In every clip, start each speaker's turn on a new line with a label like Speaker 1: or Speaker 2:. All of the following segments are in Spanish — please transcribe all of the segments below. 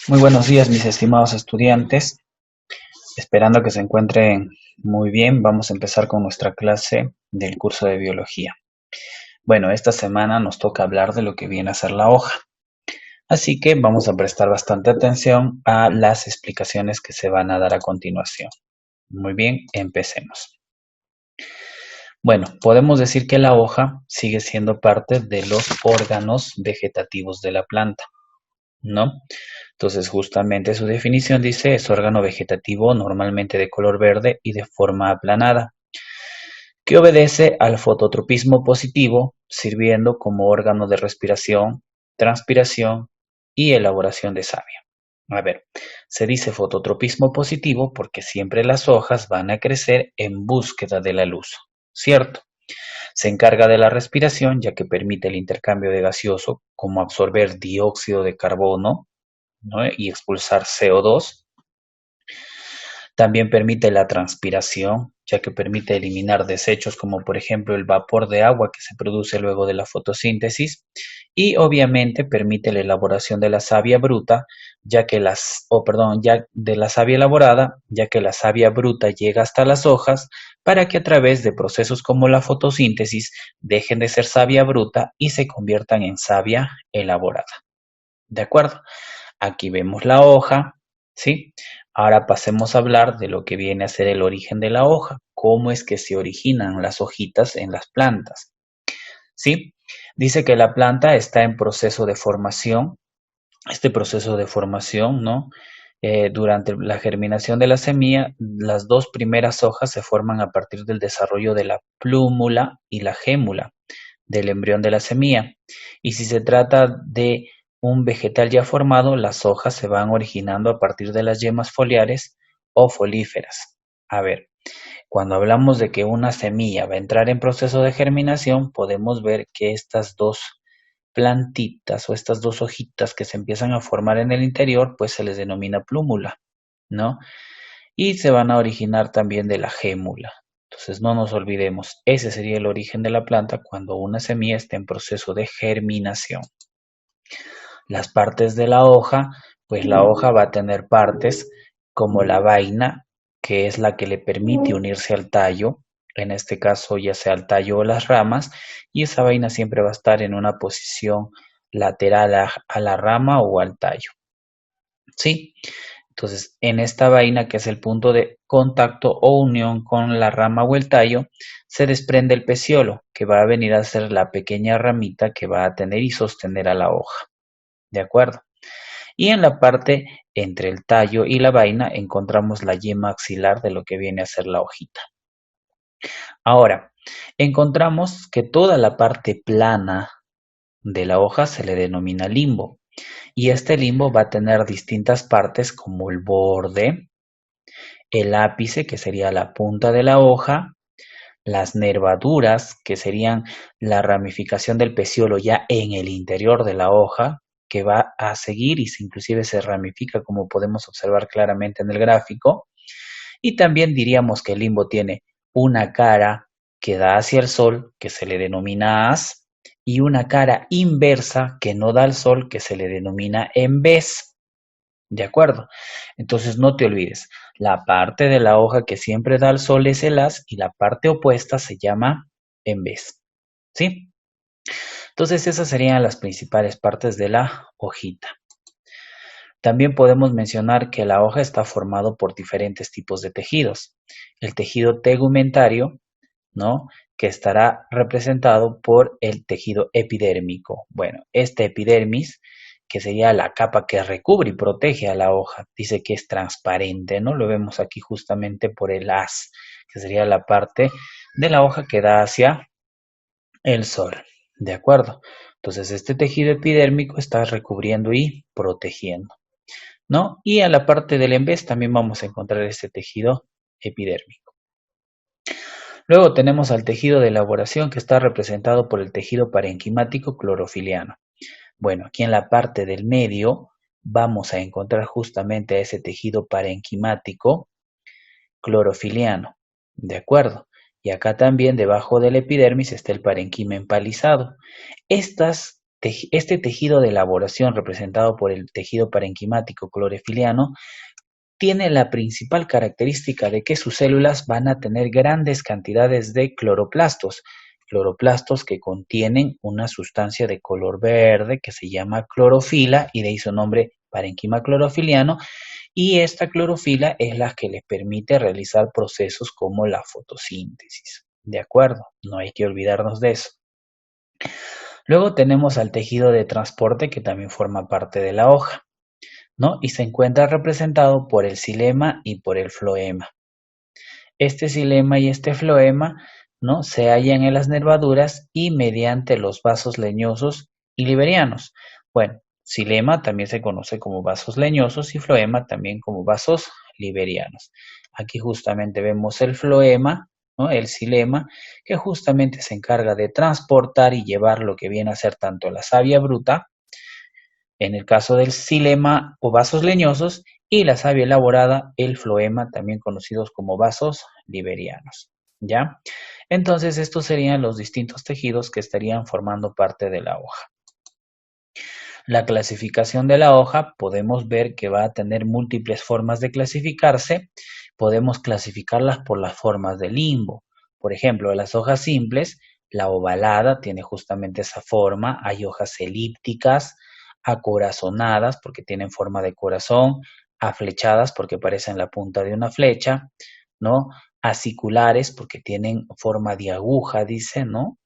Speaker 1: Muy buenos días, mis estimados estudiantes. Esperando que se encuentren muy bien, vamos a empezar con nuestra clase del curso de biología. Bueno, esta semana nos toca hablar de lo que viene a ser la hoja. Así que vamos a prestar bastante atención a las explicaciones que se van a dar a continuación. Muy bien, empecemos. Bueno, podemos decir que la hoja sigue siendo parte de los órganos vegetativos de la planta, ¿no? Entonces, justamente su definición dice es órgano vegetativo normalmente de color verde y de forma aplanada, que obedece al fototropismo positivo, sirviendo como órgano de respiración, transpiración y elaboración de savia. A ver, se dice fototropismo positivo porque siempre las hojas van a crecer en búsqueda de la luz, ¿cierto? Se encarga de la respiración ya que permite el intercambio de gaseoso como absorber dióxido de carbono, ¿no? Y expulsar CO2. También permite la transpiración, ya que permite eliminar desechos como por ejemplo el vapor de agua que se produce luego de la fotosíntesis. Y obviamente permite la elaboración de la savia bruta, ya de la savia elaborada, ya que la savia bruta llega hasta las hojas para que a través de procesos como la fotosíntesis dejen de ser savia bruta y se conviertan en savia elaborada. ¿De acuerdo? Aquí vemos la hoja, ¿sí? Ahora pasemos a hablar de lo que viene a ser el origen de la hoja, cómo es que se originan las hojitas en las plantas, ¿sí? Dice que la planta está en proceso de formación. Este proceso de formación, ¿no? Durante la germinación de la semilla, las dos primeras hojas se forman a partir del desarrollo de la plúmula y la gémula del embrión de la semilla. Y si se trata de un vegetal ya formado, las hojas se van originando a partir de las yemas foliares o folíferas. A ver, cuando hablamos de que una semilla va a entrar en proceso de germinación, podemos ver que estas dos plantitas o estas dos hojitas que se empiezan a formar en el interior, pues se les denomina plúmula, ¿no? Y se van a originar también de la gémula. Entonces no nos olvidemos, ese sería el origen de la planta cuando una semilla está en proceso de germinación. Las partes de la hoja, pues la hoja va a tener partes como la vaina, que es la que le permite unirse al tallo, en este caso ya sea al tallo o las ramas, y esa vaina siempre va a estar en una posición lateral a la rama o al tallo. ¿Sí? Entonces, en esta vaina, que es el punto de contacto o unión con la rama o el tallo, se desprende el peciolo, que va a venir a ser la pequeña ramita que va a tener y sostener a la hoja. ¿De acuerdo? Y en la parte entre el tallo y la vaina encontramos la yema axilar de lo que viene a ser la hojita. Ahora, encontramos que toda la parte plana de la hoja se le denomina limbo. Y este limbo va a tener distintas partes como el borde, el ápice, que sería la punta de la hoja, las nervaduras, que serían la ramificación del peciolo ya en el interior de la hoja, que va a seguir y inclusive se ramifica como podemos observar claramente en el gráfico. Y también diríamos que el limbo tiene una cara que da hacia el sol, que se le denomina haz, y una cara inversa que no da al sol, que se le denomina en vez. ¿De acuerdo? Entonces no te olvides, la parte de la hoja que siempre da al sol es el haz y la parte opuesta se llama en vez. ¿Sí? Entonces esas serían las principales partes de la hojita. También podemos mencionar que la hoja está formado por diferentes tipos de tejidos. El tejido tegumentario, ¿no? Que estará representado por el tejido epidérmico. Bueno, este epidermis, que sería la capa que recubre y protege a la hoja, dice que es transparente, ¿no? Lo vemos aquí justamente por el haz, que sería la parte de la hoja que da hacia el sol. ¿De acuerdo? Entonces, este tejido epidérmico está recubriendo y protegiendo, ¿no? Y a la parte del embés también vamos a encontrar este tejido epidérmico. Luego tenemos al tejido de elaboración que está representado por el tejido parenquimático clorofiliano. Bueno, aquí en la parte del medio vamos a encontrar justamente a ese tejido parenquimático clorofiliano. ¿De acuerdo? Y acá también debajo del epidermis está el parenquima empalizado. Estas Este tejido de elaboración representado por el tejido parenquimático clorofiliano tiene la principal característica de que sus células van a tener grandes cantidades de cloroplastos que contienen una sustancia de color verde que se llama clorofila y de ahí su nombre parenquima clorofiliano, y esta clorofila es la que les permite realizar procesos como la fotosíntesis. ¿De acuerdo? No hay que olvidarnos de eso. Luego tenemos al tejido de transporte que también forma parte de la hoja, ¿no? Y se encuentra representado por el xilema y por el floema. Este xilema y este floema, ¿no? Se hallan en las nervaduras y mediante los vasos leñosos y liberianos. Bueno, xilema también se conoce como vasos leñosos y floema también como vasos liberianos. Aquí justamente vemos el floema, ¿no? El xilema, que justamente se encarga de transportar y llevar lo que viene a ser tanto la savia bruta, en el caso del xilema o vasos leñosos, y la savia elaborada, el floema, también conocidos como vasos liberianos. ¿Ya? Entonces, estos serían los distintos tejidos que estarían formando parte de la hoja. La clasificación de la hoja, podemos ver que va a tener múltiples formas de clasificarse. Podemos clasificarlas por las formas de limbo. Por ejemplo, las hojas simples, la ovalada tiene justamente esa forma. Hay hojas elípticas, acorazonadas porque tienen forma de corazón, aflechadas porque parecen la punta de una flecha, ¿no? Aciculares porque tienen forma de aguja, dice, ¿no?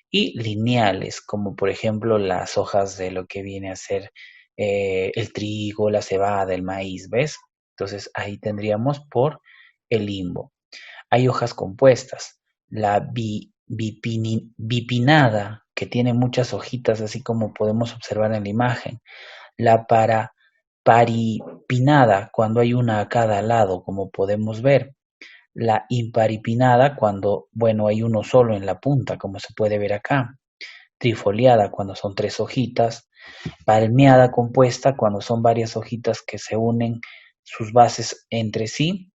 Speaker 1: Y lineales, como por ejemplo las hojas de lo que viene a ser el trigo, la cebada, el maíz, ¿ves? Entonces ahí tendríamos por el limbo. Hay hojas compuestas, la bipinada, que tiene muchas hojitas, así como podemos observar en la imagen. La paripinada, cuando hay una a cada lado, como podemos ver. La imparipinada, cuando, bueno, hay uno solo en la punta, como se puede ver acá. Trifoliada, cuando son 3 hojitas. Palmeada compuesta, cuando son varias hojitas que se unen sus bases entre sí.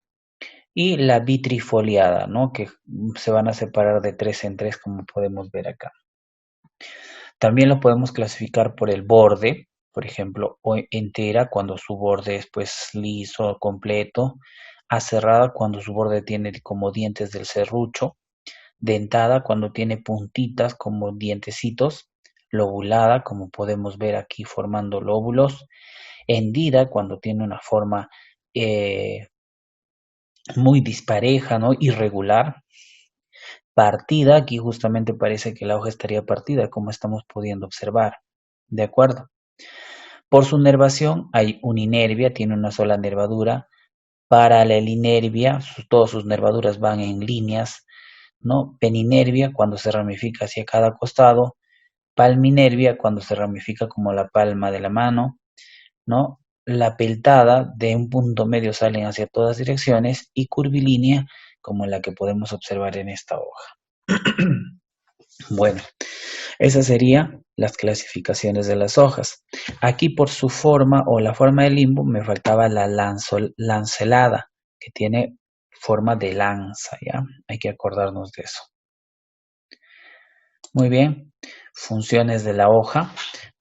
Speaker 1: Y la bitrifoliada, ¿no? Que se van a separar de 3 en 3, como podemos ver acá. También lo podemos clasificar por el borde, por ejemplo, o entera cuando su borde es pues liso, completo, aserrada cuando su borde tiene como dientes del serrucho, dentada cuando tiene puntitas como dientecitos, lobulada como podemos ver aquí formando lóbulos, hendida cuando tiene una forma muy dispareja, ¿no? Irregular, partida, aquí justamente parece que la hoja estaría partida, como estamos pudiendo observar. ¿De acuerdo? Por su nervación hay uninervia, tiene una sola nervadura. Paralelinervia, todas sus nervaduras van en líneas, ¿no? Peninervia, cuando se ramifica hacia cada costado. Palminervia, cuando se ramifica como la palma de la mano, ¿no? La peltada, de un punto medio salen hacia todas direcciones, y curvilínea, como la que podemos observar en esta hoja. Bueno, esas serían las clasificaciones de las hojas. Aquí por su forma o la forma del limbo me faltaba la lancelada, que tiene forma de lanza, ¿ya? Hay que acordarnos de eso. Muy bien, funciones de la hoja.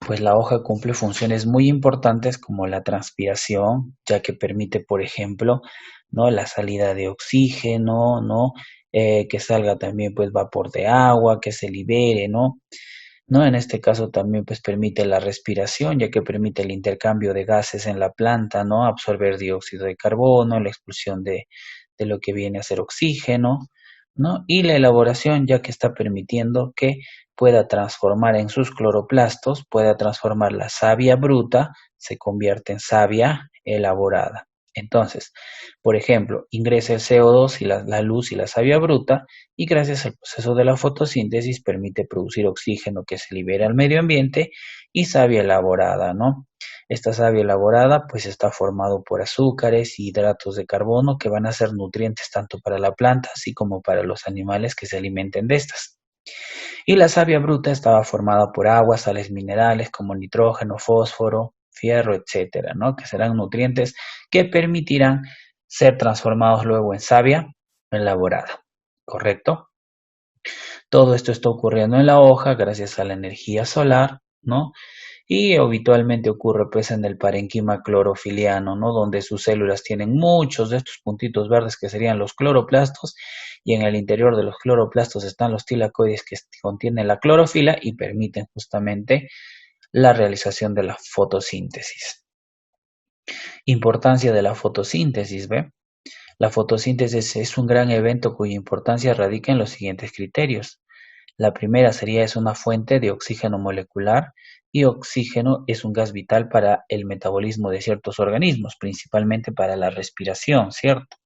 Speaker 1: Pues la hoja cumple funciones muy importantes como la transpiración, ya que permite, por ejemplo, ¿no? La salida de oxígeno, ¿no? Que salga también pues vapor de agua, que se libere, ¿no? ¿No? En este caso también pues permite la respiración, ya que permite el intercambio de gases en la planta, ¿no? Absorber dióxido de carbono, la expulsión de lo que viene a ser oxígeno, ¿no? Y la elaboración, ya que está permitiendo que pueda transformar en sus cloroplastos, pueda transformar la savia bruta, se convierte en savia elaborada. Entonces, por ejemplo, ingresa el CO2 y la luz y la savia bruta, y gracias al proceso de la fotosíntesis permite producir oxígeno que se libera al medio ambiente y savia elaborada, ¿no? Esta savia elaborada pues está formado por azúcares y hidratos de carbono que van a ser nutrientes tanto para la planta así como para los animales que se alimenten de estas. Y la savia bruta estaba formada por agua, sales minerales como nitrógeno, fósforo, fierro, etcétera, ¿no? Que serán nutrientes que permitirán ser transformados luego en savia elaborada, ¿correcto? Todo esto está ocurriendo en la hoja gracias a la energía solar, ¿no? Y habitualmente ocurre pues en el parenquima clorofiliano, ¿no? Donde sus células tienen muchos de estos puntitos verdes que serían los cloroplastos, y en el interior de los cloroplastos están los tilacoides que contienen la clorofila y permiten justamente la realización de la fotosíntesis. Importancia de la fotosíntesis, ¿ve? La fotosíntesis es un gran evento cuya importancia radica en los siguientes criterios. La primera sería es una fuente de oxígeno molecular, y oxígeno es un gas vital para el metabolismo de ciertos organismos, principalmente para la respiración, ¿cierto?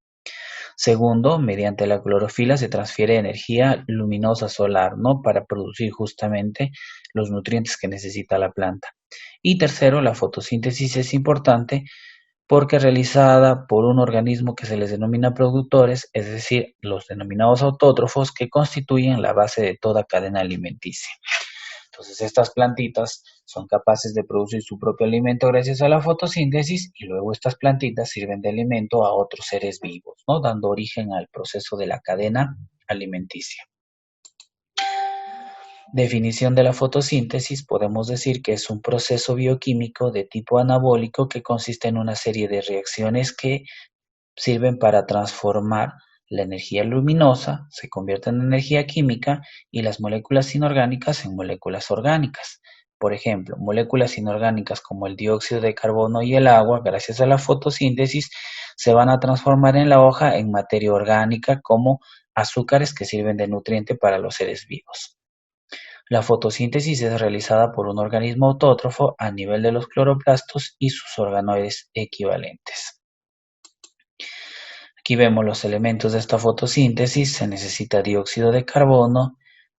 Speaker 1: Segundo, mediante la clorofila se transfiere energía luminosa solar, ¿no? Para producir justamente los nutrientes que necesita la planta. Y tercero, la fotosíntesis es importante porque realizada por un organismo que se les denomina productores, es decir, los denominados autótrofos, que constituyen la base de toda cadena alimenticia. Entonces, estas plantitas son capaces de producir su propio alimento gracias a la fotosíntesis, y luego estas plantitas sirven de alimento a otros seres vivos, ¿no? Dando origen al proceso de la cadena alimenticia. Definición de la fotosíntesis: podemos decir que es un proceso bioquímico de tipo anabólico que consiste en una serie de reacciones que sirven para transformar la energía luminosa, se convierte en energía química, y las moléculas inorgánicas en moléculas orgánicas. Por ejemplo, moléculas inorgánicas como el dióxido de carbono y el agua, gracias a la fotosíntesis, se van a transformar en la hoja en materia orgánica como azúcares que sirven de nutriente para los seres vivos. La fotosíntesis es realizada por un organismo autótrofo a nivel de los cloroplastos y sus organoides equivalentes. Aquí vemos los elementos de esta fotosíntesis. Se necesita dióxido de carbono,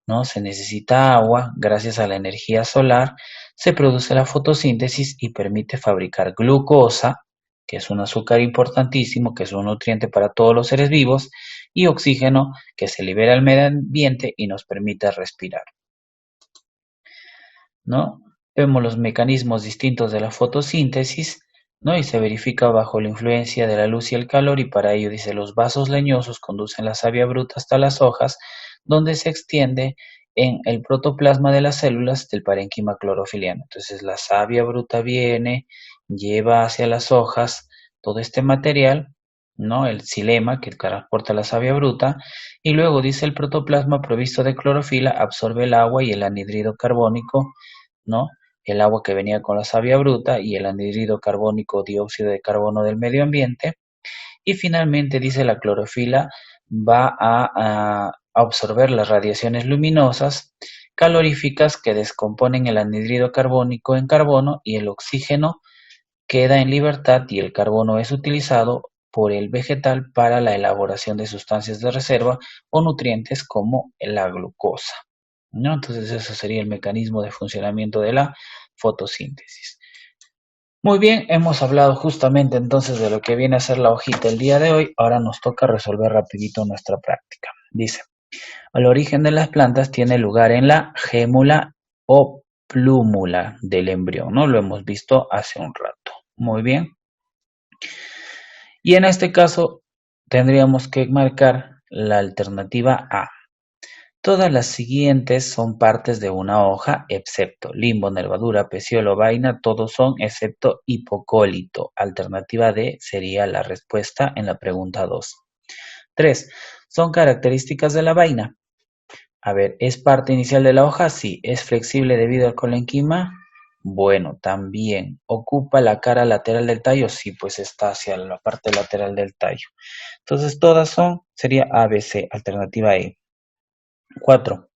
Speaker 1: ¿no? Se necesita agua. Gracias a la energía solar se produce la fotosíntesis y permite fabricar glucosa, que es un azúcar importantísimo, que es un nutriente para todos los seres vivos, y oxígeno, que se libera al medio ambiente y nos permite respirar, ¿no? Vemos los mecanismos distintos de la fotosíntesis, ¿no? Y se verifica bajo la influencia de la luz y el calor, y para ello dice: los vasos leñosos conducen la savia bruta hasta las hojas, donde se extiende en el protoplasma de las células del parenquima clorofiliano. Entonces la savia bruta viene, lleva hacia las hojas todo este material, ¿no? El xilema que transporta la savia bruta, y luego dice: el protoplasma provisto de clorofila absorbe el agua y el anhídrido carbónico, ¿no? El agua que venía con la savia bruta y el anhídrido carbónico, dióxido de carbono del medio ambiente. Y finalmente dice: la clorofila va a absorber las radiaciones luminosas caloríficas que descomponen el anhídrido carbónico en carbono, y el oxígeno queda en libertad y el carbono es utilizado por el vegetal para la elaboración de sustancias de reserva o nutrientes como la glucosa, ¿no? Entonces eso sería el mecanismo de funcionamiento de la fotosíntesis. Muy bien, hemos hablado justamente entonces de lo que viene a ser la hojita el día de hoy. Ahora nos toca resolver rapidito nuestra práctica. Dice: el origen de las plantas tiene lugar en la gémula o plúmula del embrión, ¿no? Lo hemos visto hace un rato. Muy bien. Y en este caso tendríamos que marcar la alternativa A. Todas las siguientes son partes de una hoja, excepto limbo, nervadura, peciolo, vaina, todos son excepto hipocólito. Alternativa D sería la respuesta en la pregunta 2. 3. Son características de la vaina. A ver, ¿es parte inicial de la hoja? Sí. ¿Es flexible debido al colenquima? Bueno, también. ¿Ocupa la cara lateral del tallo? Sí, pues está hacia la parte lateral del tallo. Entonces todas sería A, B, C, alternativa E. 4.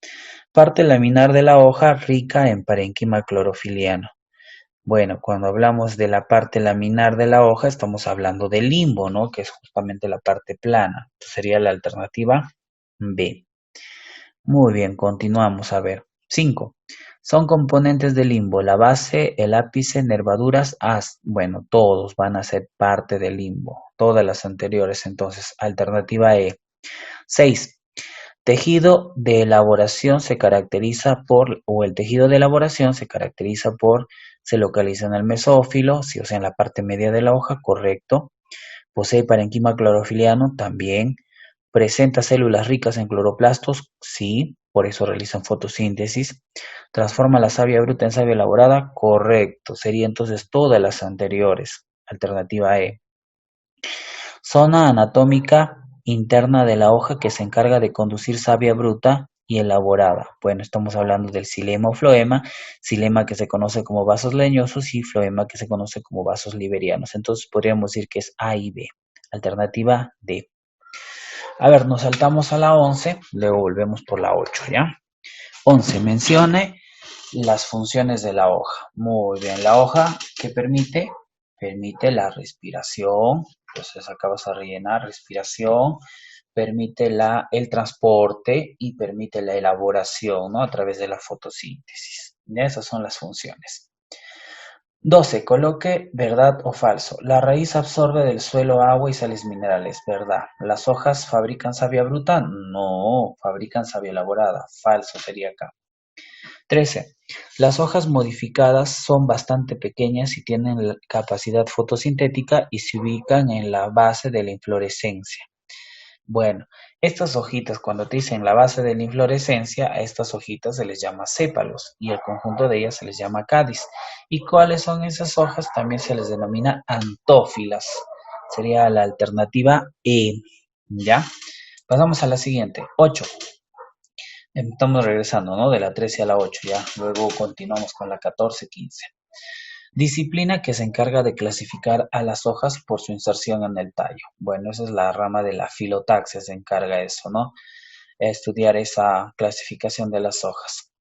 Speaker 1: Parte laminar de la hoja rica en parenquima clorofiliano. Bueno, cuando hablamos de la parte laminar de la hoja, estamos hablando del limbo, ¿no? Que es justamente la parte plana. Entonces sería la alternativa B. Muy bien, continuamos. A ver. 5. Son componentes del limbo: la base, el ápice, nervaduras, as. Bueno, todos van a ser parte del limbo. Todas las anteriores, entonces, alternativa E. 6. Tejido de elaboración se caracteriza por, o el tejido de elaboración se caracteriza por, se localiza en el mesófilo, sí, o sea, en la parte media de la hoja, correcto. Posee parenquima clorofiliano, también. Presenta células ricas en cloroplastos, sí. por eso realizan fotosíntesis. Transforma la savia bruta en savia elaborada, correcto, sería entonces todas las anteriores. Alternativa E. Zona anatómica interna de la hoja que se encarga de conducir savia bruta y elaborada. Bueno, estamos hablando del xilema o floema, xilema que se conoce como vasos leñosos y floema que se conoce como vasos liberianos. Entonces podríamos decir que es A y B. Alternativa D. A ver, nos saltamos a la 11, luego volvemos por la 8, ¿ya? 11. Mencione las funciones de la hoja. Muy bien, la hoja, ¿qué permite? Permite la respiración, entonces acá vas a rellenar respiración, permite el transporte y permite la elaboración, ¿no? A través de la fotosíntesis. ¿Ya? Esas son las funciones. 12. Coloque verdad o falso. La raíz absorbe del suelo agua y sales minerales. Verdad. ¿Las hojas fabrican savia bruta? No, fabrican savia elaborada. Falso sería acá. 13. Las hojas modificadas son bastante pequeñas y tienen capacidad fotosintética y se ubican en la base de la inflorescencia. Bueno, estas hojitas, cuando te dicen la base de la inflorescencia, a estas hojitas se les llama sépalos y al conjunto de ellas se les llama cádiz. ¿Y cuáles son esas hojas? También se les denomina antófilas. Sería la alternativa E. ¿Ya? Pasamos a la siguiente. 8. Estamos regresando, ¿no? De la 13 a la 8, ya. Luego continuamos con la 14, 15. Disciplina que se encarga de clasificar a las hojas por su inserción en el tallo. Bueno, esa es la rama de la filotaxia, se encarga de eso, ¿no? Estudiar esa clasificación de las hojas.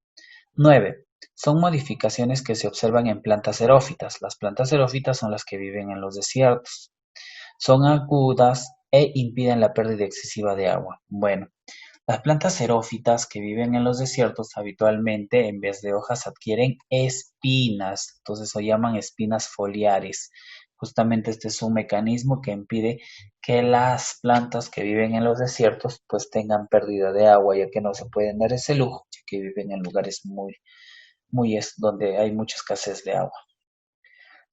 Speaker 1: 9. Son modificaciones que se observan en plantas xerófitas. Las plantas xerófitas son las que viven en los desiertos. Son agudas e impiden la pérdida excesiva de agua. Bueno, las plantas xerófitas que viven en los desiertos habitualmente en vez de hojas adquieren espinas, entonces se llaman espinas foliares. Justamente este es un mecanismo que impide que las plantas que viven en los desiertos pues tengan pérdida de agua, ya que no se pueden dar ese lujo, ya que viven en lugares donde hay mucha escasez de agua.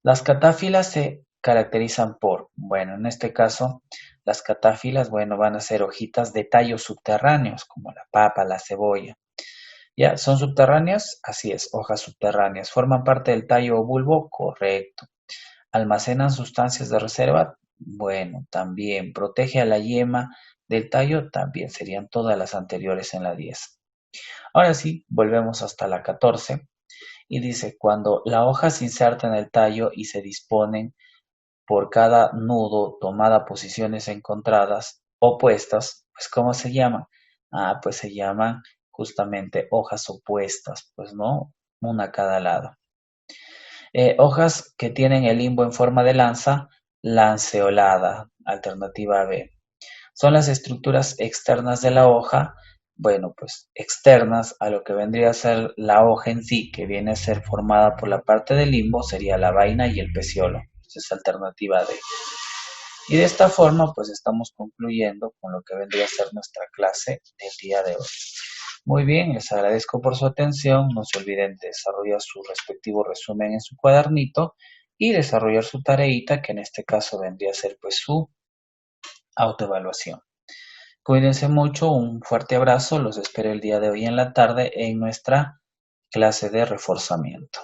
Speaker 1: Las catáfilas se caracterizan por, bueno, en este caso, las catáfilas, bueno, van a ser hojitas de tallos subterráneos, como la papa, la cebolla. ¿Ya? ¿Son subterráneas? Así es, hojas subterráneas. ¿Forman parte del tallo o bulbo? Correcto. ¿Almacenan sustancias de reserva? Bueno, también. ¿Protege a la yema del tallo? También. Serían todas las anteriores en la 10. Ahora sí, volvemos hasta la 14. Y dice, cuando la hoja se inserta en el tallo y se disponen por cada nudo tomada posiciones encontradas, opuestas, pues ¿cómo se llaman? Ah, pues se llaman justamente hojas opuestas, pues no, una a cada lado. Hojas que tienen el limbo en forma de lanza, lanceolada, alternativa B. Son las estructuras externas de la hoja, bueno, pues externas a lo que vendría a ser la hoja en sí, que viene a ser formada por la parte del limbo, sería la vaina y el peciolo. Esa es alternativa D. Y de esta forma, pues estamos concluyendo con lo que vendría a ser nuestra clase del día de hoy. Muy bien, les agradezco por su atención. No se olviden de desarrollar su respectivo resumen en su cuadernito y desarrollar su tareita, que en este caso vendría a ser pues su autoevaluación. Cuídense mucho, un fuerte abrazo, los espero el día de hoy en la tarde en nuestra clase de reforzamiento.